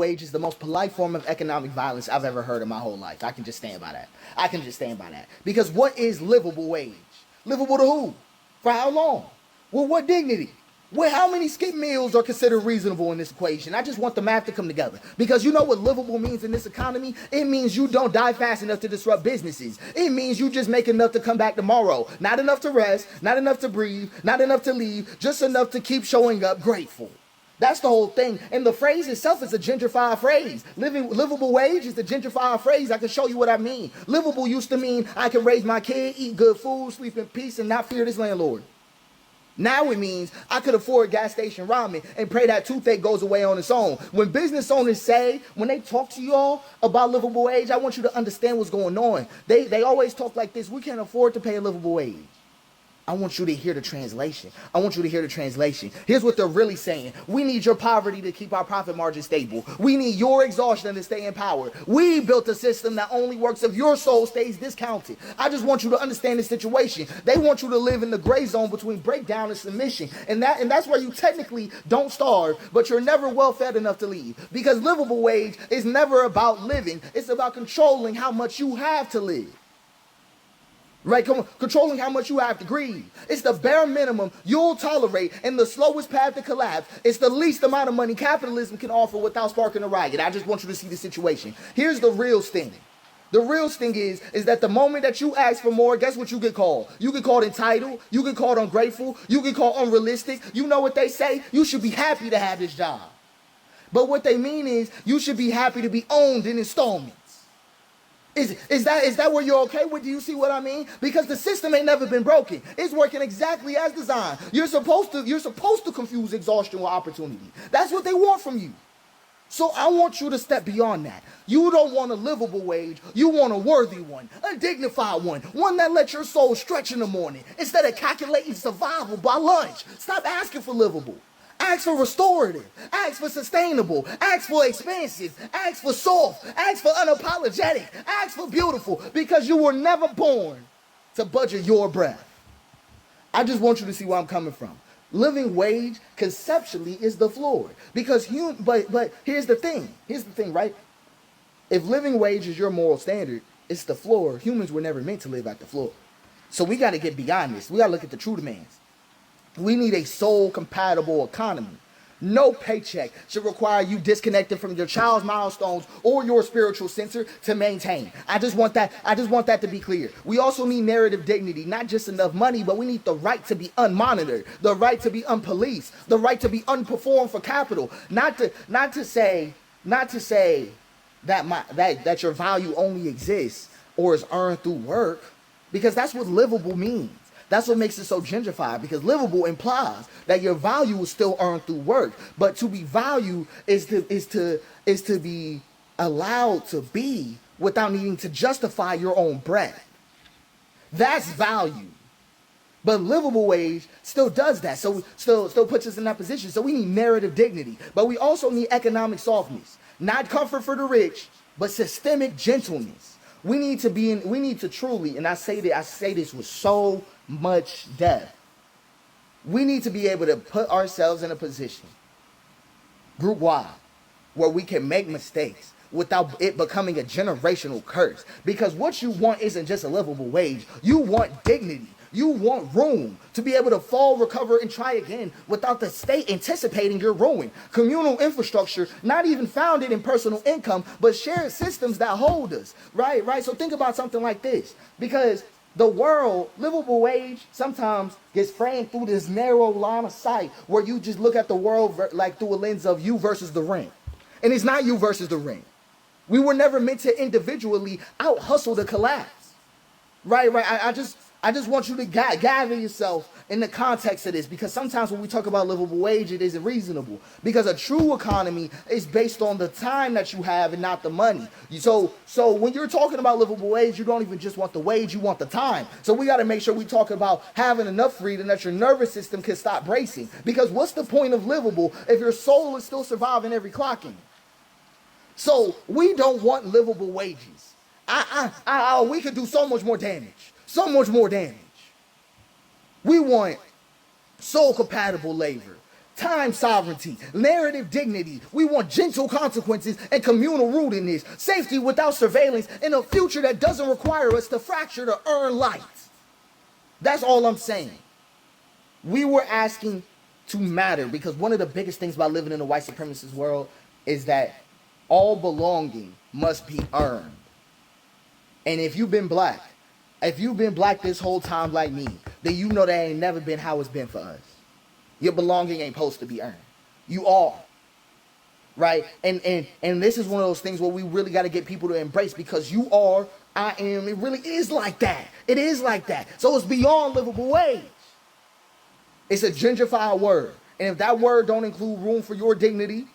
wage is the most polite form of economic violence I've ever heard in my whole life. I can just stand by that. I can just stand by that. Because what is livable wage? Livable to who? For how long? With what dignity? How many skip meals are considered reasonable in this equation? I just want the math to come together. Because you know what livable means in this economy? It means you don't die fast enough to disrupt businesses. It means you just make enough to come back tomorrow. Not enough to rest, not enough to breathe, not enough to leave, just enough to keep showing up grateful. That's the whole thing. And the phrase itself is a gentrified phrase. Livable wage is the gentrified phrase. I can show you what I mean. Livable used to mean I can raise my kid, eat good food, sleep in peace, and not fear this landlord. Now it means I could afford gas station ramen and pray that toothache goes away on its own. When business owners say, when they talk to y'all about livable wage, I want you to understand what's going on. They always talk like this: we can't afford to pay a livable wage. I want you to hear the translation. I want you to hear the translation. Here's what they're really saying. We need your poverty to keep our profit margin stable. We need your exhaustion to stay in power. We built a system that only works if your soul stays discounted. I just want you to understand the situation. They want you to live in the gray zone between breakdown and submission. And that's where you technically don't starve, but you're never well fed enough to leave. Because livable wage is never about living. It's about controlling how much you have to live. Right, controlling how much you have to grieve. It's the bare minimum you'll tolerate and the slowest path to collapse. It's the least amount of money capitalism can offer without sparking a riot. I just want you to see the situation. Here's the real sting. The real sting is that the moment that you ask for more, guess what you get called? You get called entitled. You get called ungrateful. You get called unrealistic. You know what they say? You should be happy to have this job. But what they mean is you should be happy to be owned in installments. Is that where you're okay with? Do you see what I mean? Because the system ain't never been broken. It's working exactly as designed. You're supposed to confuse exhaustion with opportunity. That's what they want from you. So I want you to step beyond that. You don't want a livable wage. You want a worthy one, a dignified one that lets your soul stretch in the morning instead of calculating survival by lunch. Stop asking for livable. Ask for restorative, ask for sustainable, ask for expansive, ask for soft, ask for unapologetic, ask for beautiful, because you were never born to budget your breath. I just want you to see where I'm coming from. Living wage conceptually is the floor, because but here's the thing, right? If living wage is your moral standard, it's the floor. Humans were never meant to live at the floor. So we got to get beyond this. We got to look at the true demands. We need a soul-compatible economy. No paycheck should require you disconnected from your child's milestones or your spiritual center to maintain. I just want that to be clear. We also need narrative dignity, not just enough money, but we need the right to be unmonitored, the right to be unpoliced, the right to be unperformed for capital. Not to say that your value only exists or is earned through work, because that's what livable means. That's what makes it so gentrified, because livable implies that your value is still earned through work. But to be valued is to be allowed to be without needing to justify your own breath. That's value. But livable wage still does that. So still puts us in that position. So we need narrative dignity. But we also need economic softness. Not comfort for the rich, but systemic gentleness. We need to truly, and I say this with so much depth. We need to be able to put ourselves in a position, group wide, where we can make mistakes without it becoming a generational curse. Because what you want isn't just a livable wage. You want dignity. You want room to be able to fall, recover, and try again without the state anticipating your ruin. Communal infrastructure, not even founded in personal income, but shared systems that hold us, right? So think about something like this. Because the world, livable wage, sometimes gets framed through this narrow line of sight where you just look at the world like through a lens of you versus the rent. And it's not you versus the rent. We were never meant to individually out-hustle the collapse. Right? I just want you to gather yourself in the context of this, because sometimes when we talk about livable wage, it isn't reasonable. Because a true economy is based on the time that you have and not the money. So when you're talking about livable wage, you don't even just want the wage, you want the time. So we got to make sure we talk about having enough freedom that your nervous system can stop bracing. Because what's the point of livable if your soul is still surviving every clocking? So we don't want livable wages. We could do so much more damage. So much more damage. We want soul compatible labor, Time sovereignty, narrative dignity. We want gentle consequences and communal rootedness, safety without surveillance, and a future that doesn't require us to fracture to earn light. That's all I'm saying. We were asking to matter because one of the biggest things about living in a white supremacist world is that all belonging must be earned. And if you've been black this whole time like me, then you know that ain't never been how it's been for us. Your belonging ain't supposed to be earned. You are. Right? And this is one of those things where we really got to get people to embrace because you are, I am, it really is like that. It is like that. So it's beyond livable wage. It's a gentrified word. And if that word don't include room for your dignity,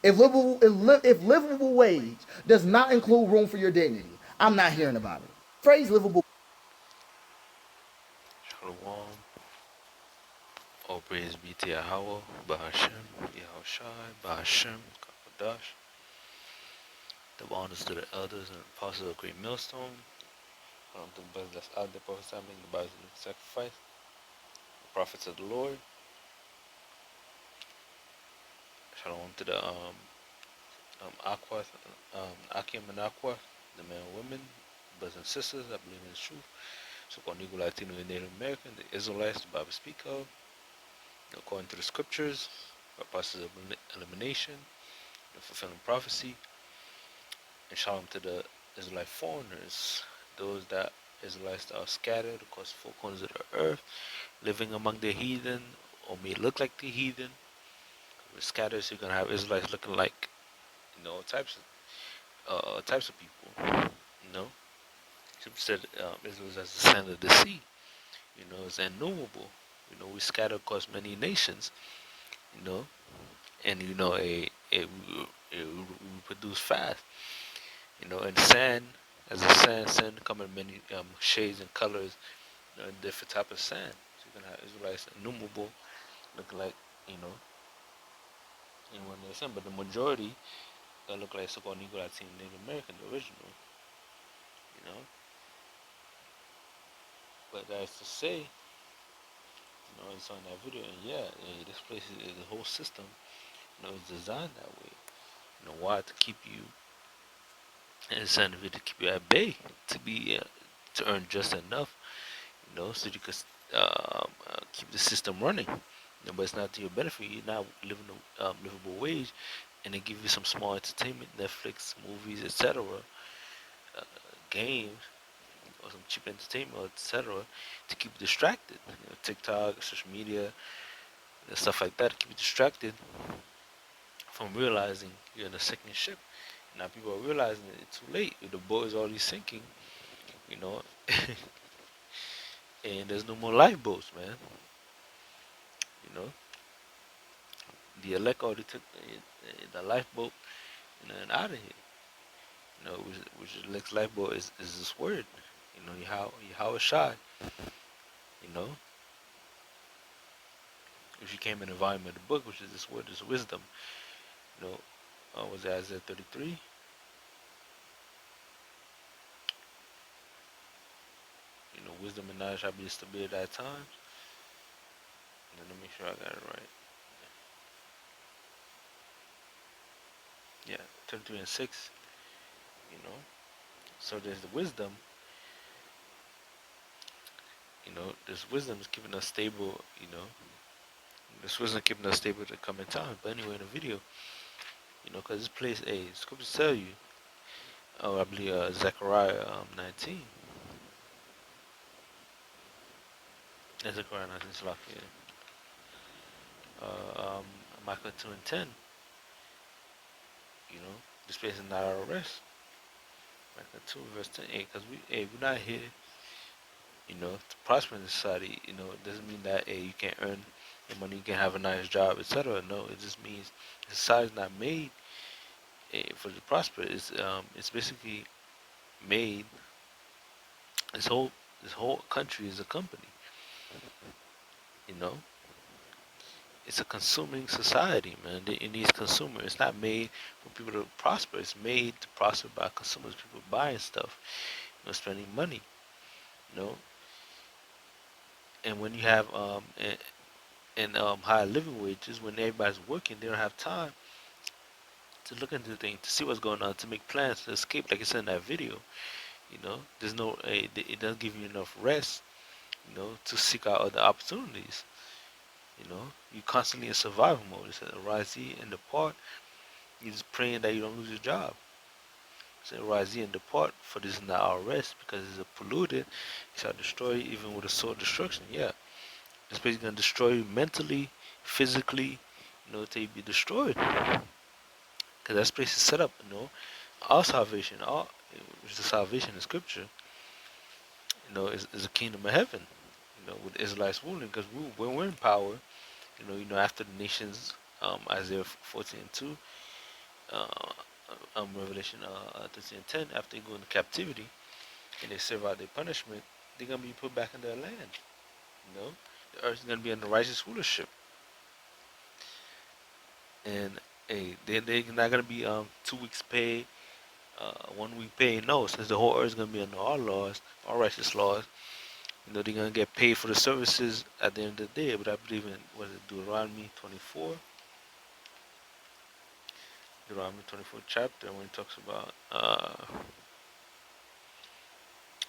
if livable wage does not include room for your dignity, I'm not hearing about it. Phrase livable. Shalom. All praise be to Yahweh, Bahashem, Yahushai, Bahashem, Kakadash. The honors to the elders and apostles of Great Millstone. To the brothers that's out there prophesying the bodies of the sacrifice. The prophets of the Lord. Shalom to the Aqua, Akim and Aqua, the men and women, brothers and sisters, I believe in the truth. So called Negro, Latino, and Native American, the Israelites, the Bible speak of, according to the scriptures, the process of elimination, the fulfilling prophecy, and shalom to the Israelite foreigners, those that Israelites that are scattered across the four corners of the earth, living among the heathen, or may look like the heathen. We're scattered, so you're gonna have Israelites looking like, types of people. Scripture said Israel is as the sand of the sea. It's innumerable. We scatter across many nations. You know, and we produce fast. And sand, as a sand come in many shades and colors, different type of sand. So you're gonna have Israelites innumerable, looking like anyone in the sand, but the majority look like so-called Negro, Latino, Native American, the original. You know, but that's to say, it's on that video, and this place is the whole system. It's designed that way. Why? To keep you incentive to keep you at bay, to be to earn just enough, so you could keep the system running. But it's not to your benefit. You're not living a livable wage, and they give you some small entertainment, Netflix, movies, etc., games, or some cheap entertainment, etc., to keep you distracted. TikTok, social media, and stuff like that, to keep you distracted from realizing you're in a sinking ship. Now people are realizing that it's too late. The boat is already sinking, you know, and there's no more lifeboats, man. The elect already took the lifeboat and out of here. Which the next lifeboat is this word. Yahweh Shai, you know, which became an environment of the book, which is this word, this wisdom. Was it Isaiah 33? Wisdom and knowledge shall be established at times. Let me make sure I got it right. Yeah, 33 and 6. So there's the wisdom. This wisdom is keeping us stable. This wisdom keeping us stable to come in time. But anyway, in the video, because this place, scriptures tell you. I believe Zechariah 19. Zechariah 19 Slack, Micah 2 and 10. This place is not our rest. Micah 2 verse 10. Because we're not here, to prosper in the society. It doesn't mean that you can't earn your money, you can have a nice job, etc. No, it just means society is not made for the prosper. It's basically made. This whole country is a company. It's a consuming society, man. It needs consumers. It's not made for people to prosper. It's made to prosper by consumers. People buying stuff, spending money, And when you have and higher living wages when everybody's working. They don't have time to look into things, to see what's going on, to make plans to escape. Like I said in that video, there's no, it doesn't give you enough rest, to seek out other opportunities. You constantly in survival mode. It says arise ye and depart. You're just praying that you don't lose your job. It says arise ye and depart, for this is not our rest, because it's a polluted. It shall destroy you even with a sword of destruction. Yeah, it's basically gonna destroy you mentally, physically, till you be destroyed. Because that space is set up, our salvation, which is the salvation in Scripture, is a kingdom of heaven, with the Israelites ruling, because when we're in power, after the nations, Isaiah 14:2, Revelation 13:10, after they go into captivity and they serve out their punishment, they're gonna be put back in their land. The earth is gonna be under righteous rulership, and they're not gonna be 2 weeks pay, 1 week pay. No, since the whole earth is gonna be under our laws, our righteous laws. They're gonna get paid for the services at the end of the day. But I believe in, was it Deuteronomy 24? Deuteronomy 24 chapter, when it talks about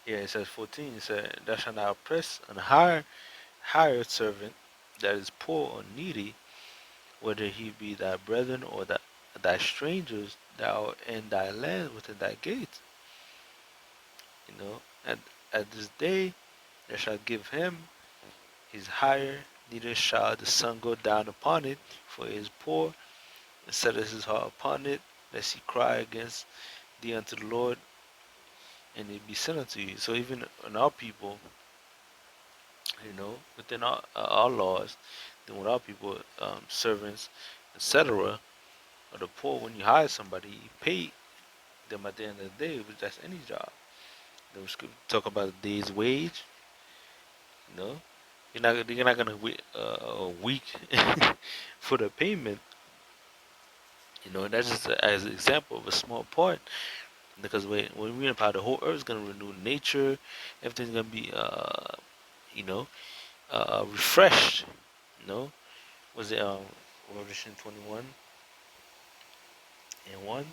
it says 14. It said, "Thou shalt not oppress an hired servant that is poor or needy, whether he be thy brethren or thy strangers that are in thy land within thy gates. At this day thou shalt give him his hire, neither shall the sun go down upon it, for it is poor, and setteth his heart upon it, lest he cry against thee unto the Lord, and it be sent unto you." So even in our people, within our laws, then with our people, servants, etc., or the poor, when you hire somebody, you pay them at the end of the day, but that's any job. The scripture talk about a day's wage. You know, you're not gonna wait a week for the payment. That's just as an example of a small part. Because when we're about the whole earth is gonna renew nature, everything's gonna be you know refreshed. Was it Revelation 21:1,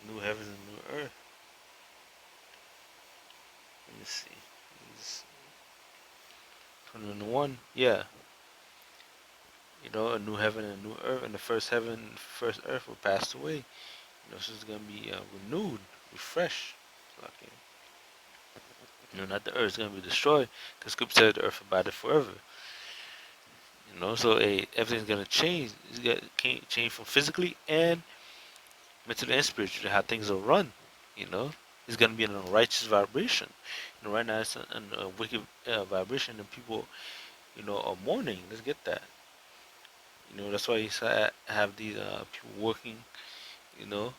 new heavens and new earth. Let me see. It's 21:1, yeah. A new heaven and a new earth, and the first heaven and first earth will pass away. So it's gonna be renewed, refreshed. Okay. Not the earth is gonna be destroyed, because Scripture said the earth abideth forever. So everything's gonna change. It's gonna change from physically and mentally and spiritually, how things are run. It's gonna be in a righteous vibration. Right now it's in a wicked vibration, and people, are mourning. Let's get that. That's why you have these people working, you know,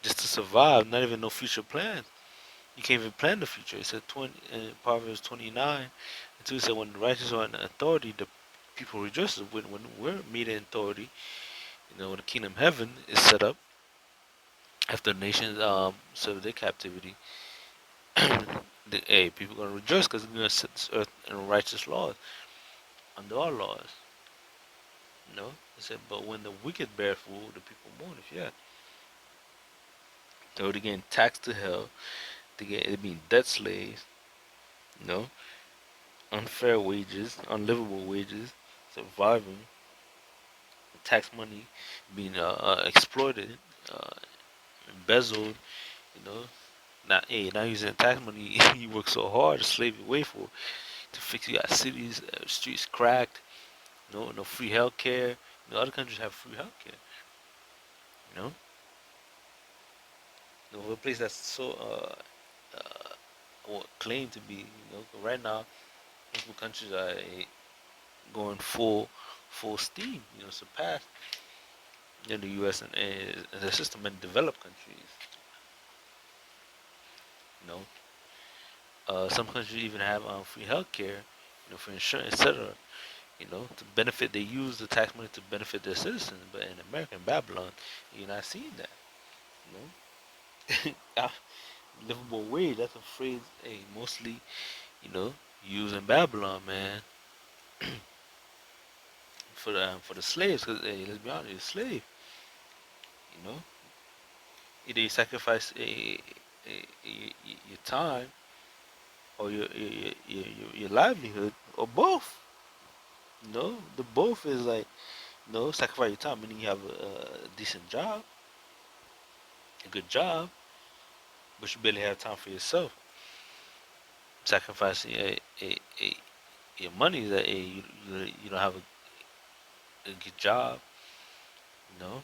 just to survive. Not even no future plans. You can't even plan the future. It said Proverbs 29, and 2 said, when the righteous are in authority, the people rejoice. When we're meeting authority, when the kingdom of heaven is set up after the nations serve their captivity, people gonna rejoice, because we're gonna set this earth in righteous laws, under our laws. It said, but when the wicked bear rule, the people mourn. Yeah, they're getting taxed to hell. They're being debt slaves. You know, unfair wages, unlivable wages, surviving, tax money being exploited, uh, embezzled. You know, not using tax money. You work so hard to slave your way for to fix your cities, streets cracked. No free health care. Other countries have free health care. You know, a place that's so claim to be. Right now, multiple countries are going full steam. Surpass the U.S. and the system in developed countries. You know, some countries even have free health care, for insurance, etc. To benefit, they use the tax money to benefit their citizens. But in America, in Babylon, you're not seeing that. Livable wage, that's a phrase, mostly, used in Babylon, man. for the slaves. Cause hey, let's be honest, you're a slave. You know, either you sacrifice your time or your livelihood, or both. You know, the both is like, sacrifice your time, meaning you have a decent job, a good job, but you barely have time for yourself. Sacrificing your money that you don't have a good job, you know,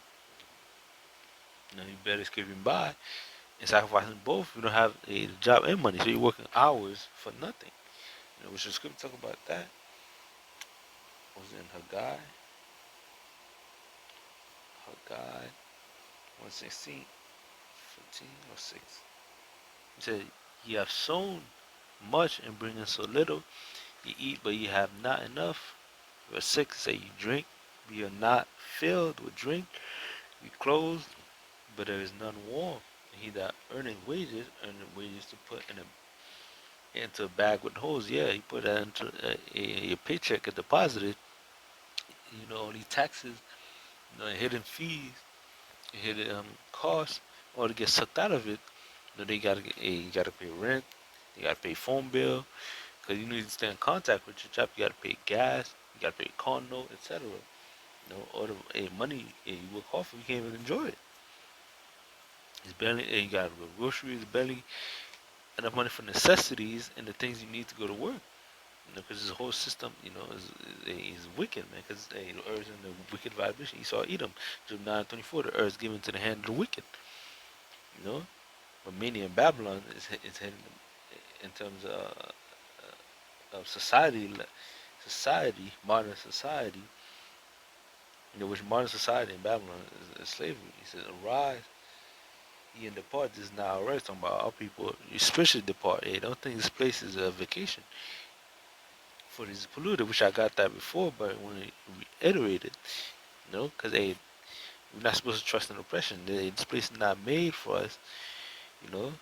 you barely scraping by, and sacrificing both, you don't have a job and money, so you're working hours for nothing. We should scripture talk about that. Was in Haggai 1:16, 15 or 6. He said, "Ye have sown much and bring in so little. You eat, but ye have not enough. Verse 6 say, you drink, but ye are not filled with drink. You clothed, but there is none warm. And he that earneth wages to put into a bag with holes. Yeah, he put that into your paycheck and deposited. All these taxes, hidden fees, hidden costs, all to get sucked out of it. They gotta you gotta pay rent, you gotta pay phone bill, because you need to stay in contact with your job. You gotta pay gas, you gotta pay car note, etc. All the money you work hard for, you can't even enjoy it. It's barely you gotta go groceries, barely enough money for necessities and the things you need to go to work. Because this whole system, is wicked, man. Because the earth is in the wicked vibration. You saw Edom, Job 9:24. The earth is given to the hand of the wicked. But many in Babylon is hidden in terms of society, modern society. Which modern society in Babylon is slavery. He says, "Arise, ye and depart." This is not our rest. Talking about our people, especially depart. Hey, don't think this place is a vacation for these polluted. Which I got that before, but when we reiterated, because hey, we're not supposed to trust in oppression. This place is not made for us. You know,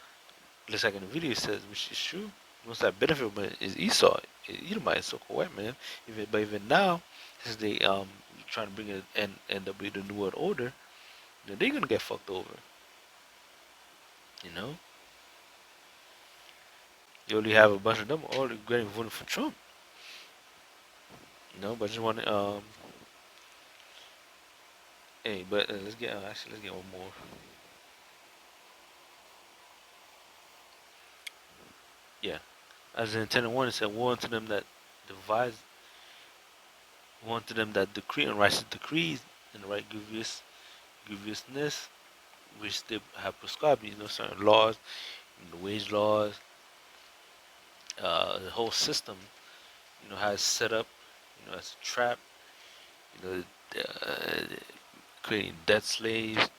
just like in the video it says, which is true. Most that benefit is Esau. Edomite is so correct, man. Even now, since they trying to bring it NW the New World Order, they're gonna get fucked over. You know, you only have a bunch of them all getting voting for Trump. But I just want to hey, but let's get one more. Yeah, as in 10 and 1, it said, "Woe unto them that devise, woe unto them that decree unrighteous decrees and right grievousness, which they have prescribed, certain laws, the wage laws, the whole system, how it's set up, as a trap, you know, uh, creating debt slaves.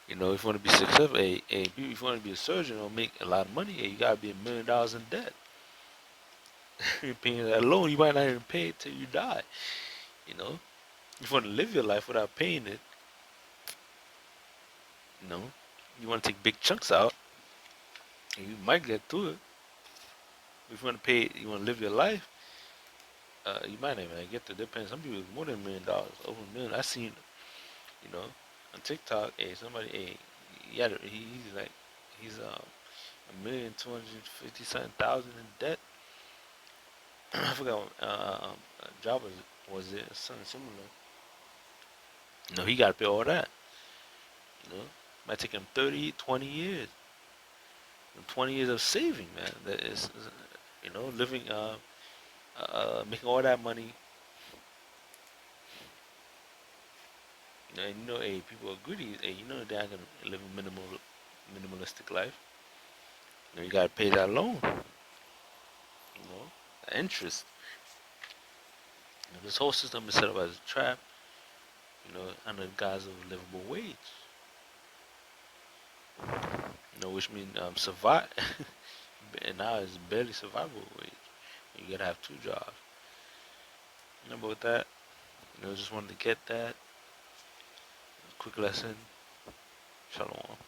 If you want to be successful, if you want to be a surgeon or make a lot of money, you gotta be $1 million in debt. You're paying that loan, you might not even pay it till you die. If you want to live your life without paying it, you know, you want to take big chunks out, and you might get through it. If you want to pay, you want to live your life, you might not even get to. Depends. Some people more than $1 million, over $1 million. I seen, you know, on TikTok, somebody, he's like, he's 1,250,000 something in debt. I forgot what job was it, something similar. He got to pay all that. Might take him 30, 20 years. 20 years of saving, man. That is, living, making all that money. And people are greedy. Hey, they're not gonna live a minimalistic life. You gotta pay that loan. The interest. This whole system is set up as a trap. Under the guise of livable wage. Which means survive. And now it's barely survivable wage. You gotta have two jobs. But with that, just wanted to get that quick lesson. Shalom.